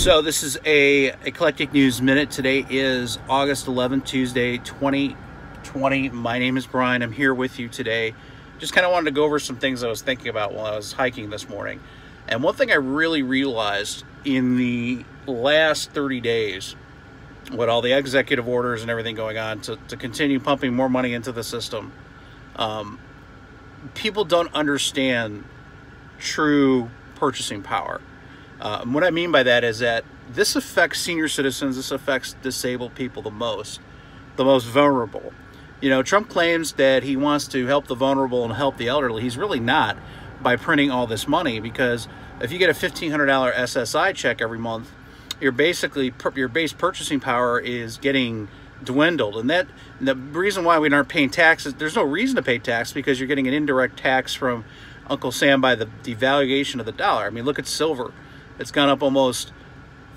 So this is a Eclectic News Minute. Today is August 11th, Tuesday, 2020. My name is Brian. I'm here with you today. Just kind of wanted to go over some things I was thinking about while I was hiking this morning. And one thing I really realized in the last 30 days, with all the executive orders and everything going on to continue pumping more money into the system, people don't understand true purchasing power. What I mean by that is that this affects senior citizens, this affects disabled people the most vulnerable. You know, Trump claims that he wants to help the vulnerable and help the elderly. He's really not, by printing all this money, because if you get a $1,500 SSI check every month, your base purchasing power is getting dwindled. And the reason why we aren't paying taxes, there's no reason to pay tax, because you're getting an indirect tax from Uncle Sam by the devaluation of the dollar. I mean, look at silver. It's gone up almost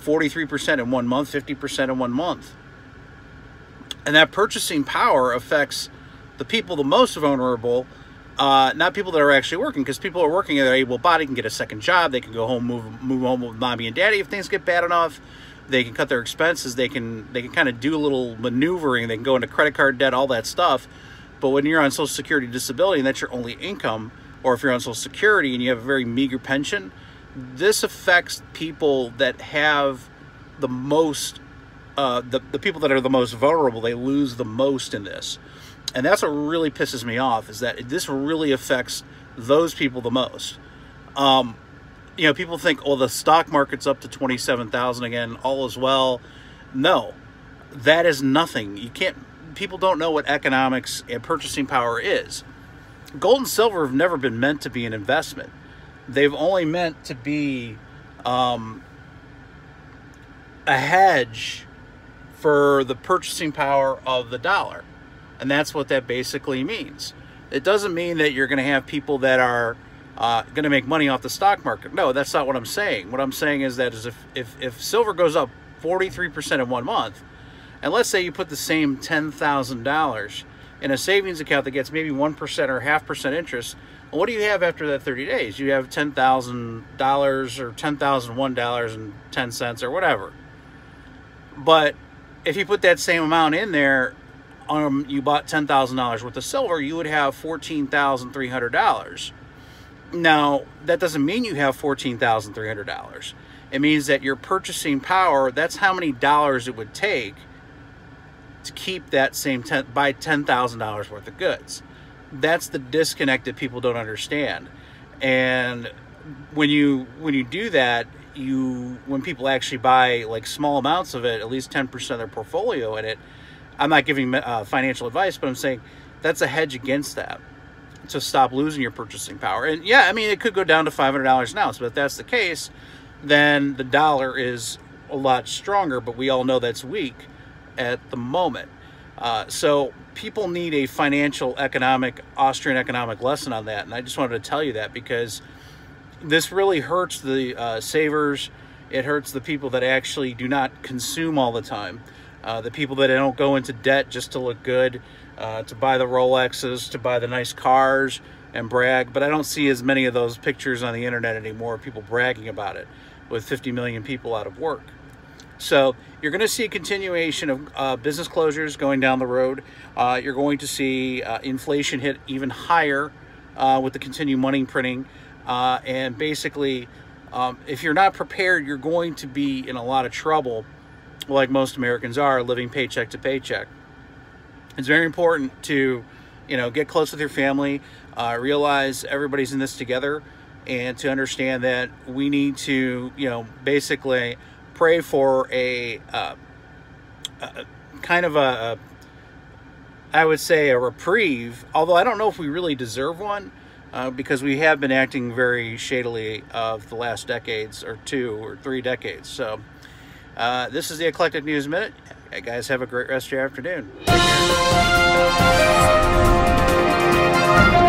43% in 1 month, 50% in 1 month. And that purchasing power affects the people the most vulnerable, not people that are actually working, because people are working, they're able-bodied, can get a second job, they can go home, move home with mommy and daddy if things get bad enough. They can cut their expenses, they can kind of do a little maneuvering, they can go into credit card debt, all that stuff. But when you're on Social Security disability and that's your only income, or if you're on Social Security and you have a very meager pension, this affects people that have the most, the people that are the most vulnerable. They lose the most in this. And that's what really pisses me off, is that this really affects those people the most. You know, people think, oh, the stock market's up to 27,000 again, all is well. No, that is nothing. You can't, people don't know what economics and purchasing power is. Gold and silver have never been meant to be an investment. They've only meant to be a hedge for the purchasing power of the dollar. And that's what that basically means. It doesn't mean that you're going to have people that are going to make money off the stock market. No, that's not what I'm saying. What I'm saying is that if silver goes up 43% in 1 month, and let's say you put the same $10,000 in a savings account that gets maybe 1% or 0.5% interest, well, what do you have after that 30 days? You have $10,000 or $10,001.10 or whatever. But if you put that same amount in there, you bought $10,000 worth of silver, you would have $14,300. Now, that doesn't mean you have $14,300. It means that your purchasing power, that's how many dollars it would take to keep that same buy $10,000 worth of goods. That's the disconnect that people don't understand. And when you do that, when people actually buy like small amounts of it, at least 10% of their portfolio in it, I'm not giving financial advice, but I'm saying that's a hedge against that, to stop losing your purchasing power. And yeah, I mean, it could go down to $500 an ounce, but if that's the case, then the dollar is a lot stronger, but we all know that's weak at the moment. So people need a Austrian economic lesson on that. And I just wanted to tell you that, because this really hurts the savers. It hurts the people that actually do not consume all the time. The people that don't go into debt just to look good, to buy the Rolexes, to buy the nice cars and brag. But I don't see as many of those pictures on the internet anymore, people bragging about it, with 50 million people out of work. So you're going to see a continuation of business closures going down the road. You're going to see inflation hit even higher with the continued money printing. And basically, if you're not prepared, you're going to be in a lot of trouble, like most Americans are, living paycheck to paycheck. It's very important to, get close with your family, realize everybody's in this together, and to understand that we need to, basically pray for a kind of I would say a reprieve, although I don't know if we really deserve one, because we have been acting very shadily of the last decades, or 2 or 3 decades. So this is the Eclectic News Minute. You guys have a great rest of your afternoon. Take care.